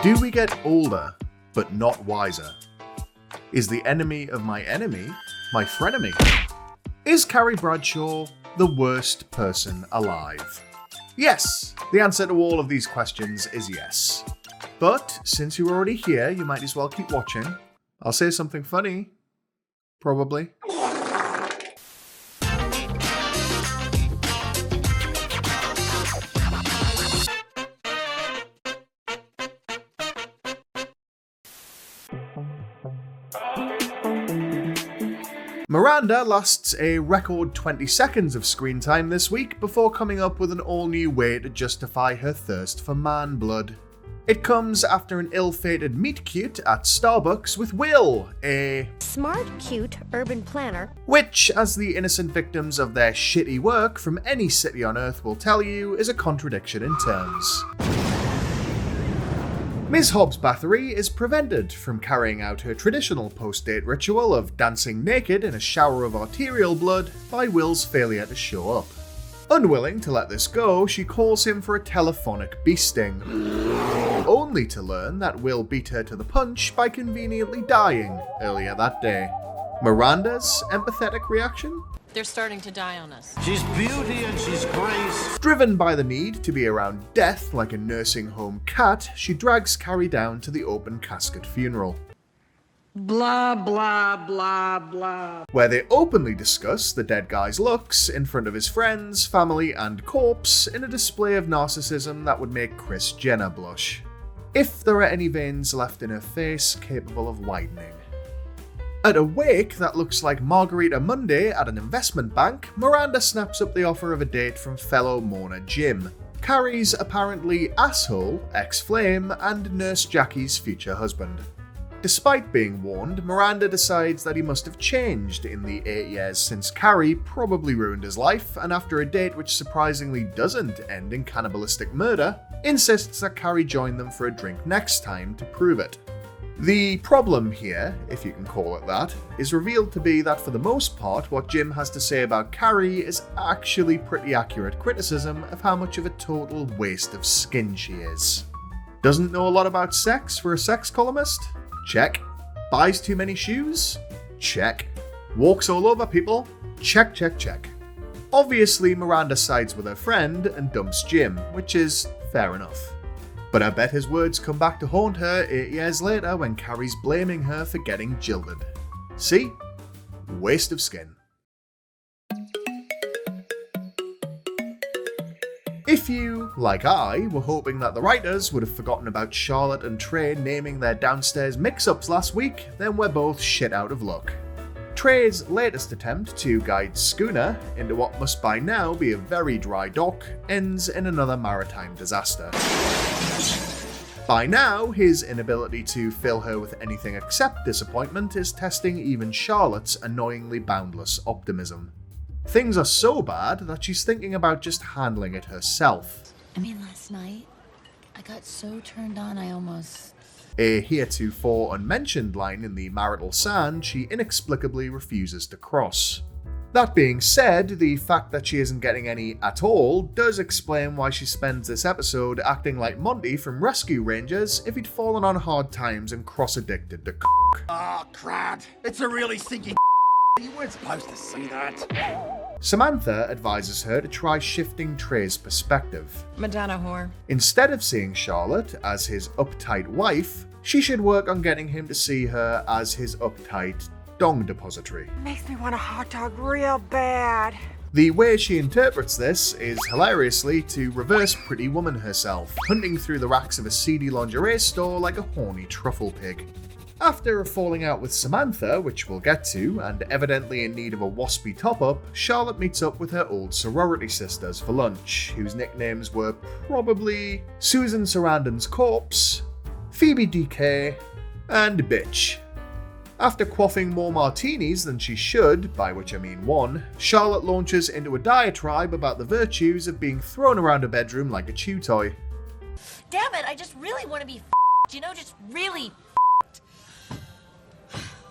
Do we get older, but not wiser? Is the enemy of my enemy my frenemy? Is Carrie Bradshaw the worst person alive? Yes, the answer to all of these questions is yes. But since you're already here, you might as well keep watching. I'll say something funny. Probably. Miranda lasts a record 20 seconds of screen time this week before coming up with an all-new way to justify her thirst for man blood. It comes after an ill-fated meet-cute at Starbucks with Will, a smart, cute urban planner, which, as the innocent victims of their shitty work from any city on Earth will tell you, is a contradiction in terms. Ms. Hobbs Bathory is prevented from carrying out her traditional post-date ritual of dancing naked in a shower of arterial blood by Will's failure to show up. Unwilling to let this go, she calls him for a telephonic beasting, only to learn that Will beat her to the punch by conveniently dying earlier that day. Miranda's empathetic reaction? They're starting to die on us. She's beauty and she's grace. Driven by the need to be around death like a nursing home cat, she drags Carrie down to the open casket funeral. Blah, blah, blah, blah. Where they openly discuss the dead guy's looks in front of his friends, family, and corpse in a display of narcissism that would make Kris Jenner blush. If there are any veins left in her face capable of widening. At a wake that looks like Margarita Monday at an investment bank, Miranda snaps up the offer of a date from fellow mourner Jim, Carrie's apparently asshole ex-flame and Nurse Jackie's future husband. Despite being warned, Miranda decides that he must have changed in the 8 years since Carrie probably ruined his life, and after a date which surprisingly doesn't end in cannibalistic murder, insists that Carrie join them for a drink next time to prove it. The problem here, if you can call it that, is revealed to be that for the most part what Jim has to say about Carrie is actually pretty accurate criticism of how much of a total waste of skin she is. Doesn't know a lot about sex for a sex columnist? Check. Buys too many shoes? Check. Walks all over people? Check, check, check. Obviously Miranda sides with her friend and dumps Jim, which is fair enough. But I bet his words come back to haunt her 8 years later when Carrie's blaming her for getting jilted. See? Waste of skin. If you, like I, were hoping that the writers would have forgotten about Charlotte and Trey naming their downstairs mix-ups last week, then we're both shit out of luck. Trey's latest attempt to guide Schooner into what must by now be a very dry dock ends in another maritime disaster. By now, his inability to fill her with anything except disappointment is testing even Charlotte's annoyingly boundless optimism. Things are so bad that she's thinking about just handling it herself. I mean, last night, I got so turned on I almost... A heretofore unmentioned line in the marital sand she inexplicably refuses to cross. That being said, the fact that she isn't getting any at all does explain why she spends this episode acting like Monty from Rescue Rangers if he'd fallen on hard times and cross-addicted to c***. Oh, crap. It's a really stinky You weren't supposed to see that. Samantha advises her to try shifting Trey's perspective. Madonna whore. Instead of seeing Charlotte as his uptight wife, she should work on getting him to see her as his uptight dong depository. Makes me want a hot dog real bad. The way she interprets this is hilariously to reverse Pretty Woman herself, hunting through the racks of a seedy lingerie store like a horny truffle pig. After a falling out with Samantha, which we'll get to, and evidently in need of a waspy top-up, Charlotte meets up with her old sorority sisters for lunch, whose nicknames were probably Susan Sarandon's Corpse, Phoebe DK, and Bitch. After quaffing more martinis than she should, by which I mean one, Charlotte launches into a diatribe about the virtues of being thrown around a bedroom like a chew toy. Damn it, I just really want to be just really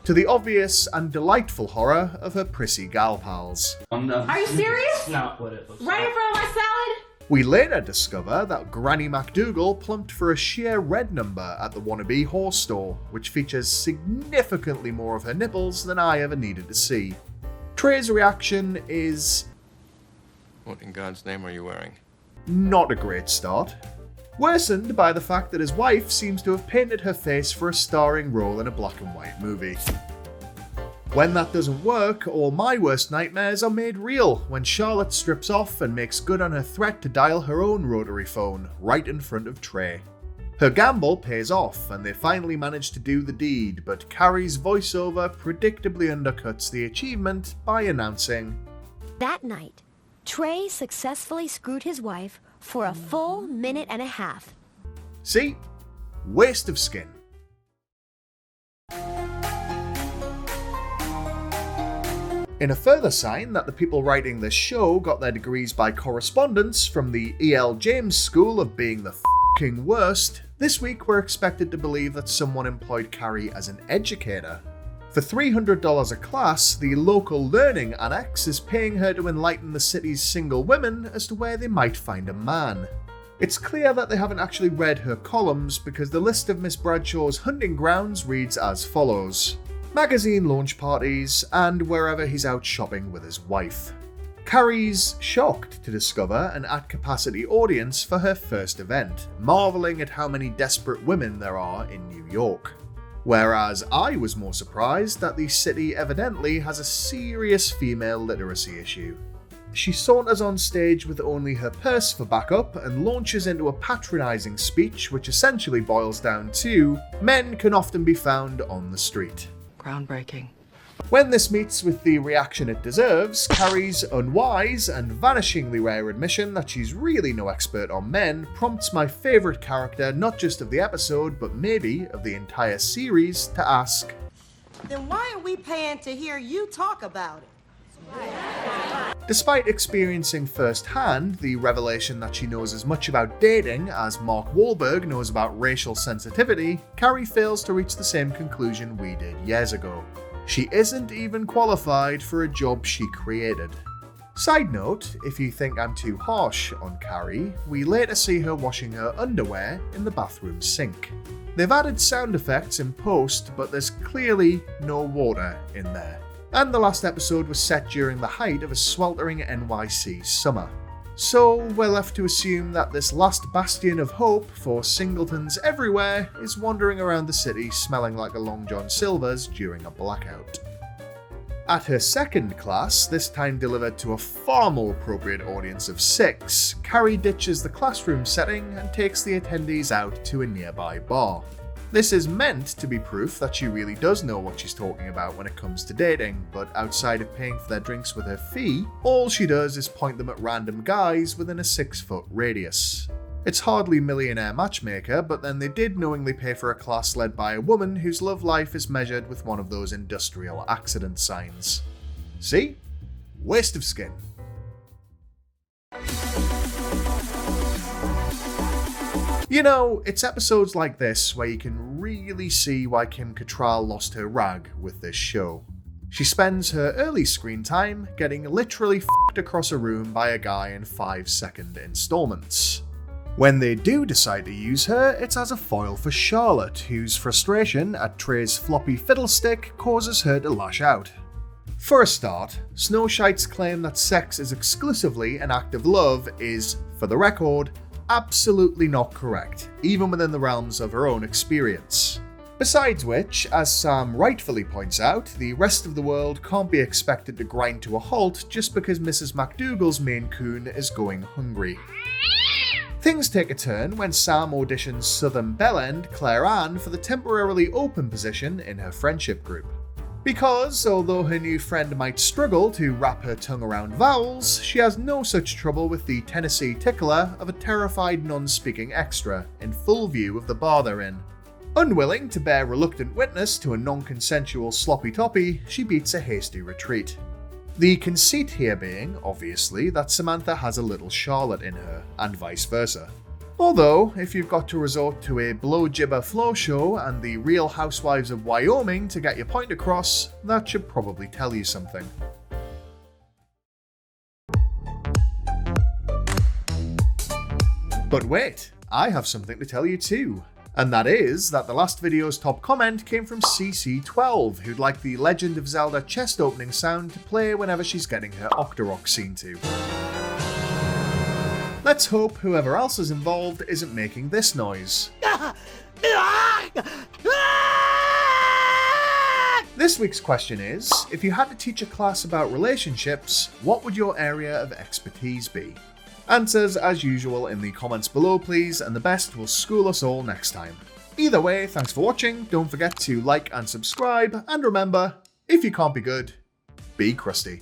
To the obvious and delightful horror of her prissy gal pals. Are you serious? Not what it looks Right like. in front of my salad? We later discover that Granny MacDougal plumped for a sheer red number at the wannabe horse store, which features significantly more of her nipples than I ever needed to see. Trey's reaction is... What in God's name are you wearing? Not a great start. Worsened by the fact that his wife seems to have painted her face for a starring role in a black and white movie. When that doesn't work, all my worst nightmares are made real when Charlotte strips off and makes good on her threat to dial her own rotary phone right in front of Trey. Her gamble pays off and they finally manage to do the deed, but Carrie's voiceover predictably undercuts the achievement by announcing, That night, Trey successfully screwed his wife for a full minute and a half. See? Waste of skin. In a further sign that the people writing this show got their degrees by correspondence from the E.L. James School of being the f***ing worst, this week we're expected to believe that someone employed Carrie as an educator. For $300 a class, the local learning annex is paying her to enlighten the city's single women as to where they might find a man. It's clear that they haven't actually read her columns because the list of Miss Bradshaw's hunting grounds reads as follows: magazine launch parties, and wherever he's out shopping with his wife. Carrie's shocked to discover an at-capacity audience for her first event, marvelling at how many desperate women there are in New York. Whereas I was more surprised that the city evidently has a serious female literacy issue. She saunters on stage with only her purse for backup and launches into a patronising speech which essentially boils down to, men can often be found on the street. Groundbreaking. When this meets with the reaction it deserves, Carrie's unwise and vanishingly rare admission that she's really no expert on men prompts my favourite character not just of the episode but maybe of the entire series to ask, Then why are we paying to hear you talk about it? Despite experiencing firsthand the revelation that she knows as much about dating as Mark Wahlberg knows about racial sensitivity, Carrie fails to reach the same conclusion we did years ago. She isn't even qualified for a job she created. Side note, if you think I'm too harsh on Carrie, we later see her washing her underwear in the bathroom sink. They've added sound effects in post, but there's clearly no water in there. And the last episode was set during the height of a sweltering NYC summer. So we're left to assume that this last bastion of hope for singletons everywhere is wandering around the city smelling like a Long John Silver's during a blackout. At her second class, this time delivered to a far more appropriate audience of 6, Carrie ditches the classroom setting and takes the attendees out to a nearby bar. This is meant to be proof that she really does know what she's talking about when it comes to dating, but outside of paying for their drinks with her fee, all she does is point them at random guys within a 6-foot radius. It's hardly Millionaire Matchmaker, but then they did knowingly pay for a class led by a woman whose love life is measured with one of those industrial accident signs. See? Waste of skin. You know, it's episodes like this where you can really see why Kim Cattrall lost her rag with this show. She spends her early screen time getting literally f***ed across a room by a guy in 5-second installments. When they do decide to use her, it's as a foil for Charlotte, whose frustration at Trey's floppy fiddlestick causes her to lash out. For a start, Snowshite's claim that sex is exclusively an act of love is, for the record, absolutely not correct, even within the realms of her own experience. Besides which, as Sam rightfully points out, the rest of the world can't be expected to grind to a halt just because Mrs. MacDougal's Maine Coon is going hungry. Things take a turn when Sam auditions Southern Bellend Claire Ann for the temporarily open position in her friendship group. Because, although her new friend might struggle to wrap her tongue around vowels, she has no such trouble with the Tennessee tickler of a terrified non-speaking extra in full view of the bar they're in. Unwilling to bear reluctant witness to a non-consensual sloppy toppy, she beats a hasty retreat. The conceit here being, obviously, that Samantha has a little Charlotte in her, and vice versa. Although, if you've got to resort to a blow-jibber flow show and the Real Housewives of Wyoming to get your point across, that should probably tell you something. But wait, I have something to tell you too. And that is that the last video's top comment came from CC12, who'd like the Legend of Zelda chest opening sound to play whenever she's getting her Octorok scene to. Let's hope whoever else is involved isn't making this noise. This week's question is, if you had to teach a class about relationships, what would your area of expertise be? Answers as usual in the comments below please, and the best will school us all next time. Either way, thanks for watching, don't forget to like and subscribe, and remember, if you can't be good, be crusty.